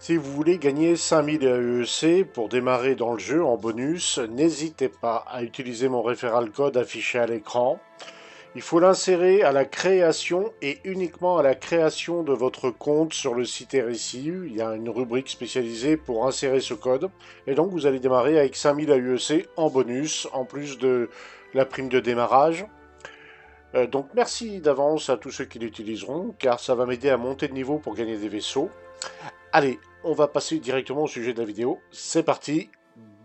Si vous voulez gagner 5000 AEC pour démarrer dans le jeu en bonus, n'hésitez pas à utiliser mon référal code affiché à l'écran. Il faut l'insérer à la création et uniquement à la création de votre compte sur le site RSI. Il y a une rubrique spécialisée pour insérer ce code. Et donc vous allez démarrer avec 5000 AEC en bonus, en plus de la prime de démarrage. Donc merci d'avance à tous ceux qui l'utiliseront, car ça va m'aider à monter de niveau pour gagner des vaisseaux. Allez, on va passer directement au sujet de la vidéo. C'est parti,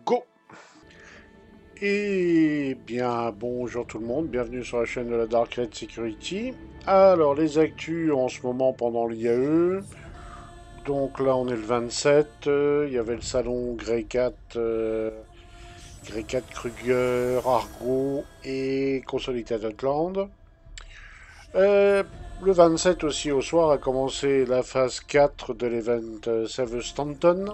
go! Eh bien, bonjour tout le monde, bienvenue sur la chaîne de la Dark Red Security. Alors, les actus en ce moment pendant l'IAE. Donc là, on est le 27. Il y avait le salon Grey 4, Grey 4 Kruger, Argo et Consolidated Outland. Le 27 aussi au soir a commencé la phase 4 de l'event Save Stanton.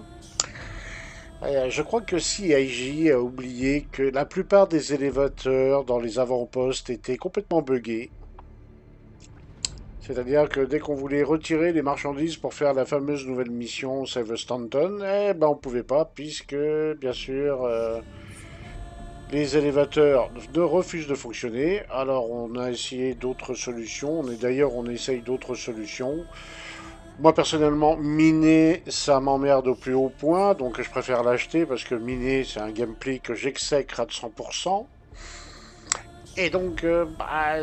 Je crois que CIJ a oublié que la plupart des élévateurs dans les avant-postes étaient complètement buggés. C'est-à-dire que dès qu'on voulait retirer les marchandises pour faire la fameuse nouvelle mission Save Stanton, eh ben on pouvait pas puisque, bien sûr, les élévateurs refusent de fonctionner. Alors on a essayé d'autres solutions. On essaye d'autres solutions. Moi personnellement, miner, ça m'emmerde au plus haut point, donc je préfère l'acheter parce que miner, c'est un gameplay que j'exècre à 100%. Et donc,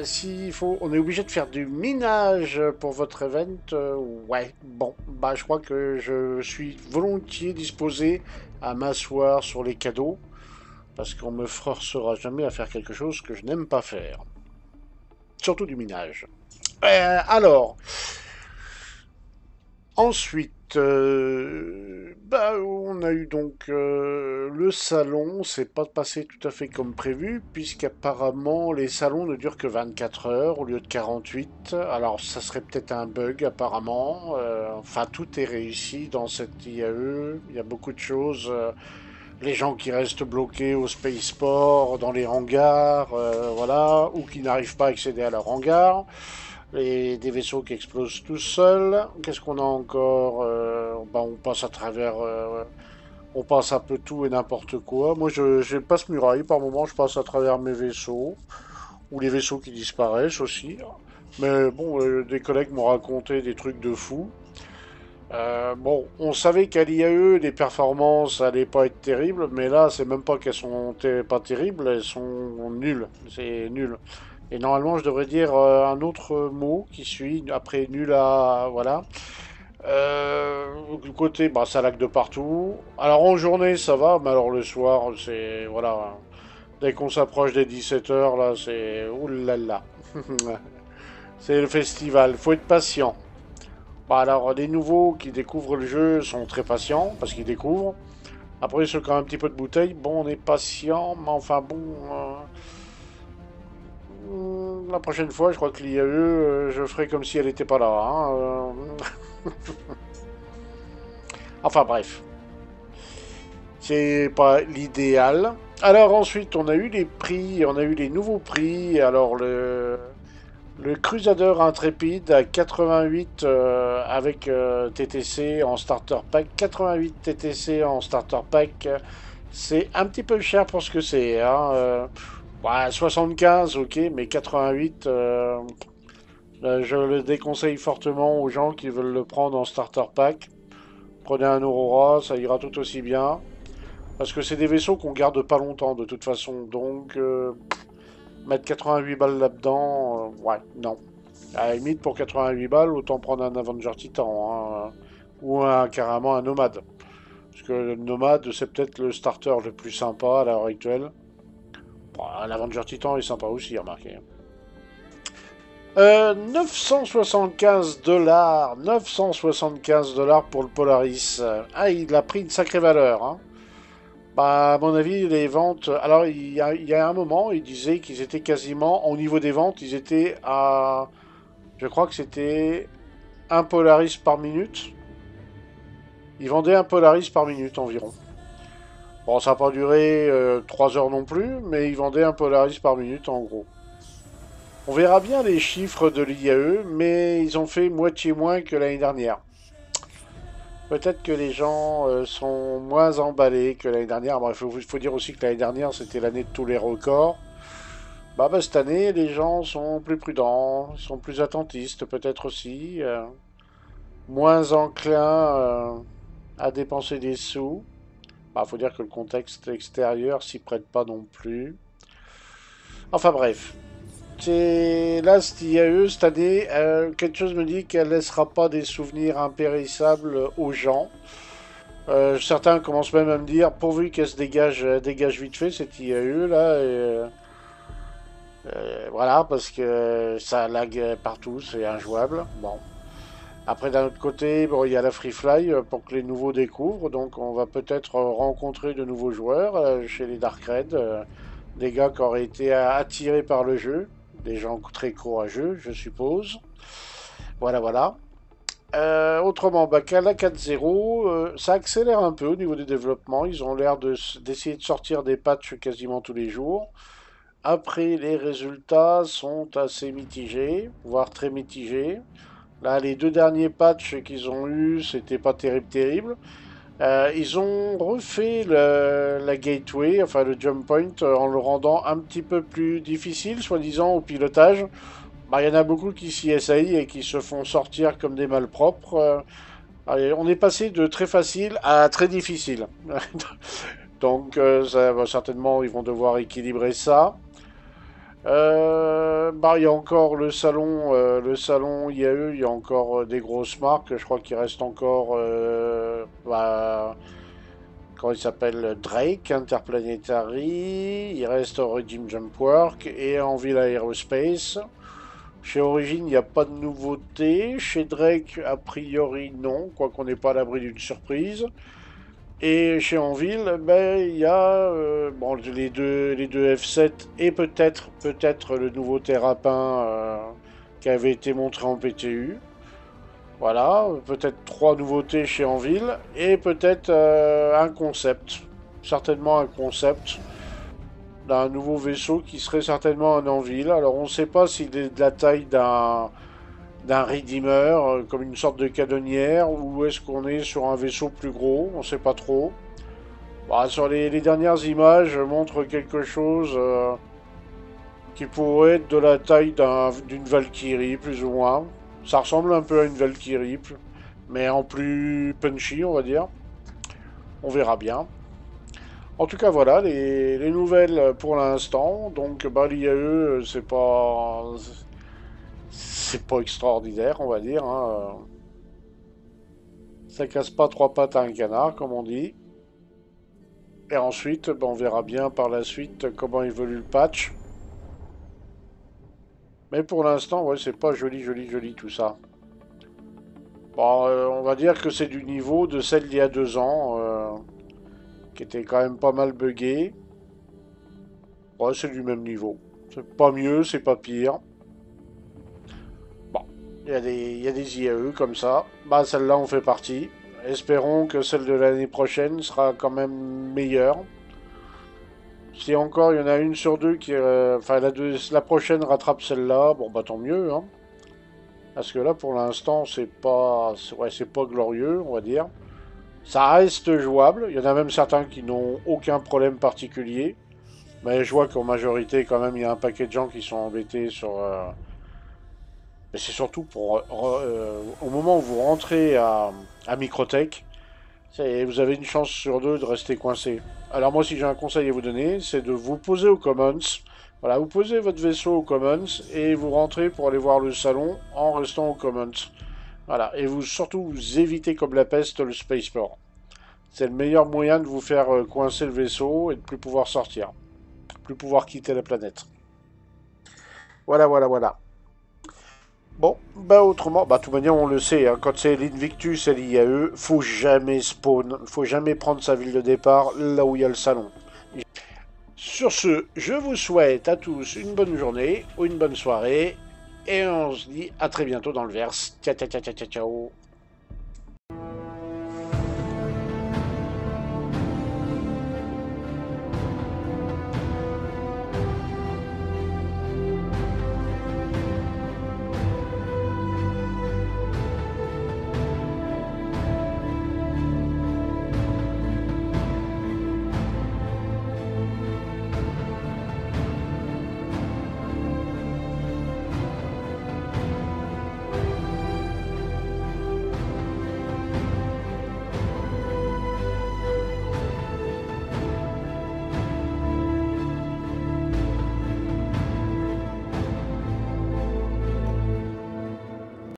s'il faut, on est obligé de faire du minage pour votre event, ouais, bon, je crois que je suis volontiers disposé à m'asseoir sur les cadeaux, parce qu'on me forcera jamais à faire quelque chose que je n'aime pas faire. Surtout du minage. Alors, ensuite, on a eu donc le salon, c'est pas passé tout à fait comme prévu, puisqu'apparemment les salons ne durent que 24 heures au lieu de 48. Alors ça serait peut-être un bug apparemment. Enfin, tout est réussi dans cette IAE. Il y a beaucoup de choses. Les gens qui restent bloqués au spaceport, dans les hangars, voilà, ou qui n'arrivent pas à accéder à leur hangar. Des vaisseaux qui explosent tout seuls. Qu'est-ce qu'on a encore? On passe à travers... on passe un peu tout et n'importe quoi. Moi, je passe muraille. Par moment, je passe à travers mes vaisseaux. Ou les vaisseaux qui disparaissent aussi. Mais bon, des collègues m'ont raconté des trucs de fou. Bon, on savait qu'à l'IAE, les performances allaient pas être terribles. Mais là, c'est même pas qu'elles sont pas terribles. Elles sont nulles. C'est nul. Et normalement, je devrais dire un autre mot qui suit, après nul à... Voilà. Du côté, ça lag de partout. Alors en journée, ça va, mais alors le soir, c'est... Voilà. Dès qu'on s'approche des 17 h là, c'est... Oulala. C'est le festival, faut être patient. Alors, les nouveaux qui découvrent le jeu sont très patients, parce qu'ils découvrent. Après, ceux qui ont un petit peu de bouteille, bon, on est patient, mais enfin bon... La prochaine fois, je crois que l'IAE, je ferai comme si elle n'était pas là. Hein. Enfin bref, c'est pas l'idéal. Alors ensuite, on a eu les prix, on a eu les nouveaux prix. Alors le Crusader Intrépide à 88 avec TTC en starter pack. 88 TTC en starter pack. C'est un petit peu cher pour ce que c'est. Hein. 75, ok, mais 88, je le déconseille fortement aux gens qui veulent le prendre en starter pack. Prenez un Aurora, ça ira tout aussi bien. Parce que c'est des vaisseaux qu'on garde pas longtemps de toute façon. Donc, mettre 88 balles là-dedans, ouais, non. À la limite, pour 88 balles, autant prendre un Avenger Titan. Hein, ou carrément un Nomade. Parce que le Nomade, c'est peut-être le starter le plus sympa à l'heure actuelle. L'Avenger Titan est sympa aussi, remarquez. 975 dollars, 975 dollars pour le Polaris. Ah, il a pris une sacrée valeur. Hein. À mon avis, les ventes. Alors, il y a un moment, il disait qu'ils étaient quasiment, au niveau des ventes, ils étaient à. Je crois que c'était un Polaris par minute. Ils vendaient un Polaris par minute environ. Bon, ça n'a pas duré 3 heures non plus, mais ils vendaient un Polaris par minute en gros. On verra bien les chiffres de l'IAE, mais ils ont fait moitié moins que l'année dernière. Peut-être que les gens sont moins emballés que l'année dernière. Bon, il faut dire aussi que l'année dernière, c'était l'année de tous les records. Bah, cette année, les gens sont plus prudents, ils sont plus attentistes peut-être aussi, moins enclins à dépenser des sous. Bah, faut dire que le contexte extérieur s'y prête pas non plus. Enfin bref, c'est là cette IAE cette année, quelque chose me dit qu'elle laissera pas des souvenirs impérissables aux gens. Certains commencent même à me dire, pourvu qu'elle se dégage, dégage vite fait cette IAE là. Voilà, parce que ça lag partout, c'est injouable. Bon. Après, d'un autre côté, bon, il y a la Free Fly pour que les nouveaux découvrent. Donc, on va peut-être rencontrer de nouveaux joueurs chez les Dark Red. Des gars qui auraient été attirés par le jeu. Des gens très courageux, je suppose. Voilà, voilà. Autrement, bah, la 4.0, ça accélère un peu au niveau du développement. Ils ont l'air d'essayer de sortir des patchs quasiment tous les jours. Après, les résultats sont assez mitigés, voire très mitigés. Là, les deux derniers patchs qu'ils ont eus, c'était pas terrible, terrible. Ils ont refait la gateway, enfin le jump point, en le rendant un petit peu plus difficile, soi-disant, au pilotage. Bah, il y en a beaucoup qui s'y essayent et qui se font sortir comme des malpropres. Allez, on est passé de très facile à très difficile. Donc, ça, bah, certainement, ils vont devoir équilibrer ça. Bah, il y a encore le salon IAE, il y a encore des grosses marques. Je crois qu'il reste encore, bah, comment il s'appelle, Drake, Interplanetary. Il reste Origin Jump Work et Anvil Aerospace. Chez Origin, il n'y a pas de nouveauté. Chez Drake, a priori, non, quoiqu'on n'est pas à l'abri d'une surprise. Et chez Anvil, ben, il y a bon, les deux F7 et peut-être le nouveau Terrapin qui avait été montré en PTU. Voilà, peut-être trois nouveautés chez Anvil et peut-être un concept. Certainement un concept d'un nouveau vaisseau qui serait certainement un Anvil. Alors on ne sait pas s'il est de la taille d'un Redeemer, comme une sorte de canonnière, ou est-ce qu'on est sur un vaisseau plus gros, on ne sait pas trop. Bah, sur les dernières images, montre quelque chose qui pourrait être de la taille d'une Valkyrie, plus ou moins. Ça ressemble un peu à une Valkyrie, mais en plus punchy, on va dire. On verra bien. En tout cas, voilà, les nouvelles pour l'instant. Donc, bah, l'IAE, c'est pas extraordinaire, on va dire, hein. Ça casse pas trois pattes à un canard, comme on dit. Et ensuite, ben, on verra bien par la suite comment évolue le patch. Mais pour l'instant, ouais, c'est pas joli, joli, joli tout ça. Bon, on va dire que c'est du niveau de celle d'il y a 2 ans, qui était quand même pas mal buggée. Ouais, c'est du même niveau. C'est pas mieux, c'est pas pire. Bon, il y a des IAE comme ça. Bah, celle-là, on fait partie. Espérons que celle de l'année prochaine sera quand même meilleure. Si encore il y en a une sur deux qui. Enfin, la prochaine rattrape celle-là, bon bah tant mieux, hein. Parce que là, pour l'instant, ouais, c'est pas glorieux, on va dire. Ça reste jouable. Il y en a même certains qui n'ont aucun problème particulier. Mais je vois qu'en majorité, quand même, il y a un paquet de gens qui sont embêtés sur. Mais c'est surtout pour. Au moment où vous rentrez à Microtech, vous avez une chance sur deux de rester coincé. Alors moi, si j'ai un conseil à vous donner, c'est de vous poser aux Commons. Voilà, vous posez votre vaisseau aux Commons et vous rentrez pour aller voir le salon en restant aux Commons. Voilà, et surtout vous évitez comme la peste le Spaceport. C'est le meilleur moyen de vous faire coincer le vaisseau et de plus pouvoir sortir, plus pouvoir quitter la planète. Voilà, voilà, voilà. Bon, bah autrement, bah de toute manière on le sait, hein, quand c'est l'Invictus et l'IAE, faut jamais spawn, faut jamais prendre sa ville de départ là où il y a le salon. Sur ce, je vous souhaite à tous une bonne journée ou une bonne soirée, et on se dit à très bientôt dans le verse. Ciao, ciao, ciao, ciao, ciao.